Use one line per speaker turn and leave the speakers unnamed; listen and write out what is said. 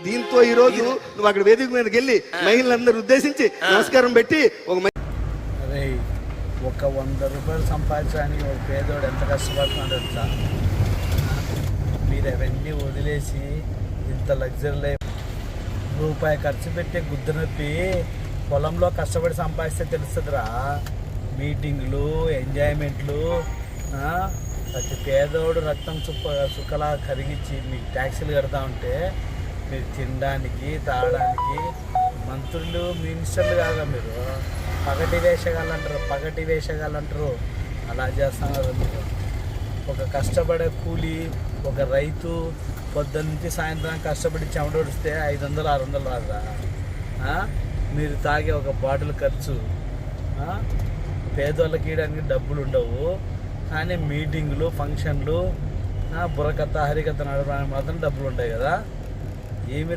దీంతో ఈ రోజు నువ్వు అక్కడ వేదిక మీదకి వెళ్ళి మహిళలందరూ ఉద్దేశించి నమస్కారం పెట్టి
అరే ఒక 100 రూపాయలు సంపాదించడానికి ఒక పేదోడు ఎంత కష్టపడుతున్నాడు తెలుసా? మీరు అవన్నీ వదిలేసి ఇంత లగ్జరీ లైఫ్, రూపాయి ఖర్చు పెట్టే గుద్ద నొప్పి పొలంలో కష్టపడి సంపాదిస్తే తెలుస్తుందిరా. మీటింగ్లు, ఎంజాయ్మెంట్లు, ప్రతి పేదోడు రక్తం చుక్కలా కరిగించి మీకు ట్యాక్సీలు కడతా ఉంటే మీరు తినడానికి, తాగడానికి మంత్రులు, మినిస్టర్లు కాదా మీరు? పగటి వేషగాళ్ళు అంటారు. అలా చేస్తున్నారు మీరు. ఒక కష్టపడే కూలి, ఒక రైతు పొద్దున్న నుంచి సాయంత్రం కష్టపడి చెమటొడిస్తే 500-600 రాదా? మీరు తాగే ఒక బాటిల్ ఖర్చు, పేదోళ్ళకి ఇవ్వడానికి డబ్బులు ఉండవు, కానీ మీటింగులు, ఫంక్షన్లు, బుర్రకథ, హరికథ నడపడానికి మాత్రం డబ్బులు ఉంటాయి కదా. ఏమి